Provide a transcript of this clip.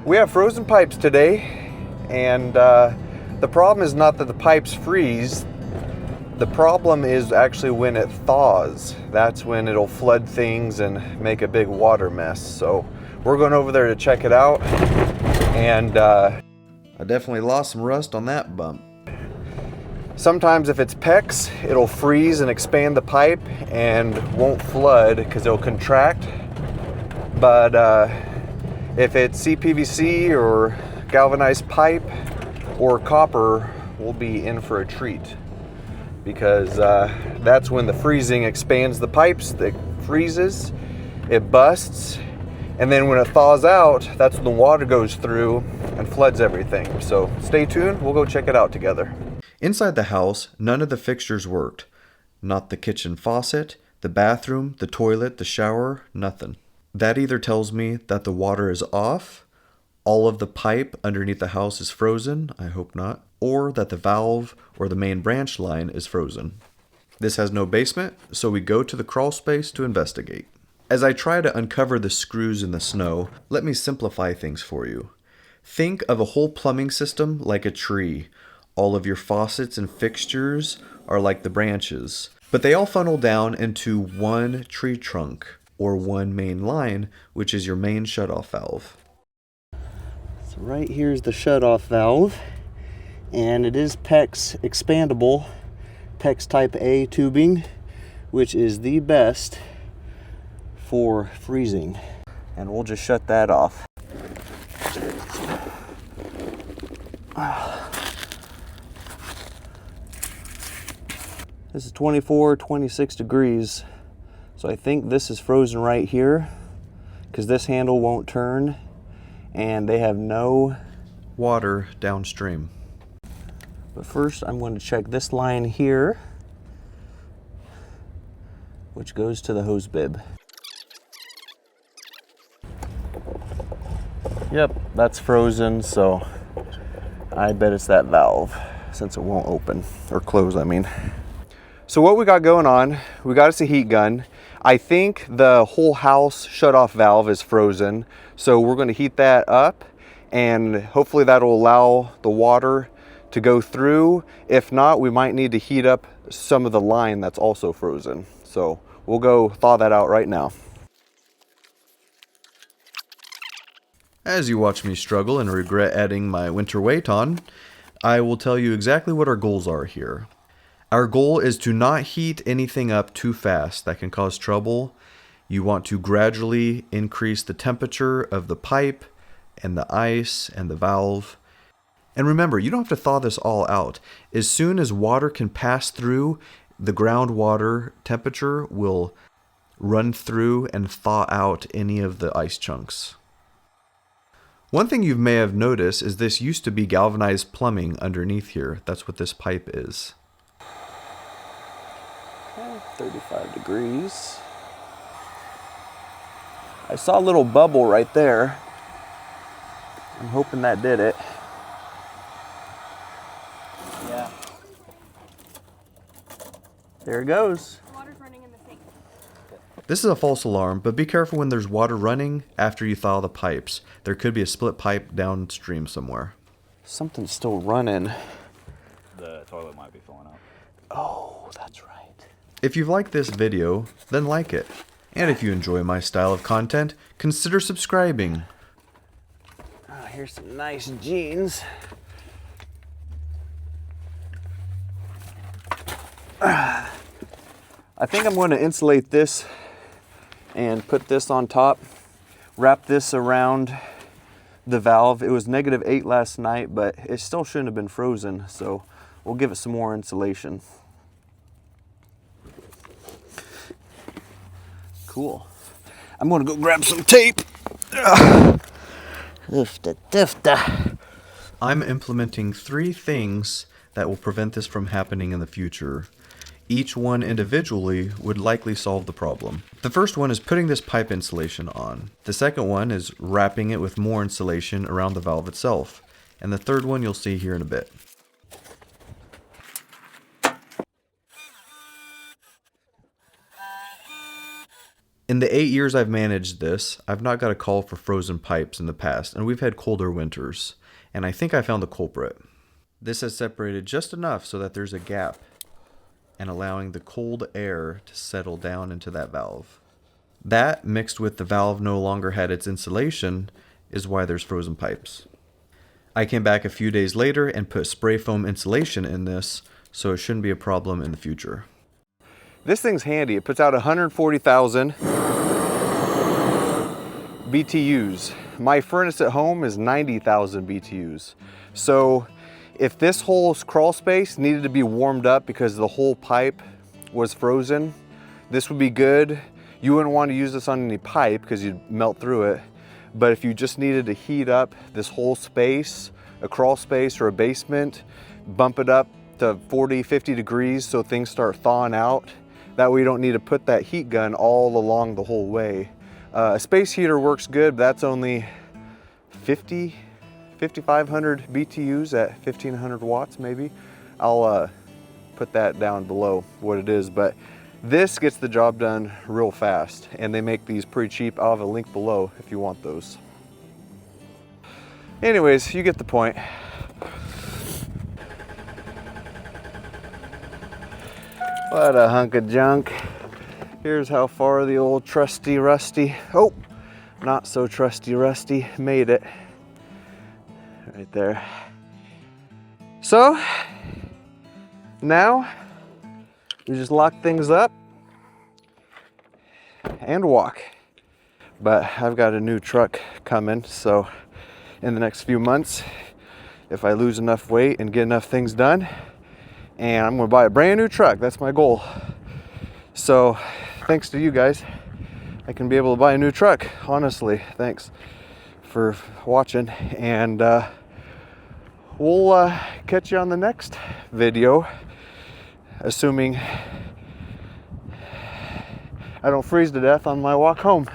We have frozen pipes today, and the problem is not that the pipes freeze. The problem is actually when it thaws. That's when it'll flood things and make a big water mess. So we're going over there to check it out, and I definitely lost some rust on that bump. Sometimes if it's PEX, it'll freeze and expand the pipe and won't flood because it'll contract. But if it's CPVC or galvanized pipe or copper, we'll be in for a treat, because that's when the freezing expands the pipes, it freezes, it busts, and then when it thaws out, that's when the water goes through and floods everything. So stay tuned, we'll go check it out together. Inside the house, none of the fixtures worked. Not the kitchen faucet, the bathroom, the toilet, the shower, nothing. That either tells me that the water is off, all of the pipe underneath the house is frozen, I hope not, or that the valve or the main branch line is frozen. This has no basement, so we go to the crawl space to investigate. As I try to uncover the screws in the snow, let me simplify things for you. Think of a whole plumbing system like a tree. All of your faucets and fixtures are like the branches, but they all funnel down into one tree trunk, or one main line, which is your main shutoff valve. So right here is the shutoff valve, and it is PEX expandable, PEX type A tubing, which is the best for freezing. And we'll just shut that off. This is 24, 26 degrees. So I think this is frozen right here, because this handle won't turn and they have no water downstream. But first I'm going to check this line here, which goes to the hose bib. Yep, that's frozen, so I bet it's that valve, since it won't open, or close, I mean. So what we got going on, we got us a heat gun. I think the whole house shutoff valve is frozen, so we're going to heat that up, and hopefully that'll allow the water to go through. If not, we might need to heat up some of the line that's also frozen. So we'll go thaw that out right now. As you watch me struggle and regret adding my winter weight on, I will tell you exactly what our goals are here. Our goal is to not heat anything up too fast. That can cause trouble. You want to gradually increase the temperature of the pipe and the ice and the valve. And remember, you don't have to thaw this all out. As soon as water can pass through, the groundwater temperature will run through and thaw out any of the ice chunks. One thing you may have noticed is this used to be galvanized plumbing underneath here. That's what this pipe is. 35 degrees. I saw a little bubble right there. I'm hoping that did it. Yeah. There it goes. Water's running in the sink. This is a false alarm, but be careful when there's water running after you thaw the pipes. There could be a split pipe downstream somewhere. Something's still running. The toilet might be filling up. Oh, that's right. If you've liked this video, then like it. And if you enjoy my style of content, consider subscribing. Here's some nice jeans. I think I'm going to insulate this and put this on top. Wrap this around the valve. It was -8 last night, but it still shouldn't have been frozen, so we'll give it some more insulation. Cool. I'm gonna go grab some tape. I'm implementing 3 things that will prevent this from happening in the future. Each one individually would likely solve the problem. The first one is putting this pipe insulation on. The second one is wrapping it with more insulation around the valve itself. And the third one you'll see here in a bit. In the 8 years I've managed this, I've not got a call for frozen pipes in the past, and we've had colder winters, and I think I found the culprit. This has separated just enough so that there's a gap and allowing the cold air to settle down into that valve. That, mixed with the valve no longer had its insulation, is why there's frozen pipes. I came back a few days later and put spray foam insulation in this, so it shouldn't be a problem in the future. This thing's handy. It puts out 140,000 BTUs. My furnace at home is 90,000 BTUs. So if this whole crawl space needed to be warmed up because the whole pipe was frozen, this would be good. You wouldn't want to use this on any pipe because you'd melt through it. But if you just needed to heat up this whole space, a crawl space or a basement, bump it up to 40, 50 degrees so things start thawing out. That way you don't need to put that heat gun all along the whole way. A space heater works good, but that's only 5,500 BTUs at 1,500 watts maybe. I'll put that down below what it is, but this gets the job done real fast, and they make these pretty cheap. I'll have a link below if you want those. Anyways, you get the point. What a hunk of junk. Here's how far the old trusty rusty, oh, not so trusty rusty, made it. Right there. So, now, we just lock things up and walk. But I've got a new truck coming, so in the next few months, if I lose enough weight and get enough things done, and I'm gonna buy a brand new truck, that's my goal. So thanks to you guys, I can be able to buy a new truck, honestly. Thanks for watching, and we'll catch you on the next video, assuming I don't freeze to death on my walk home.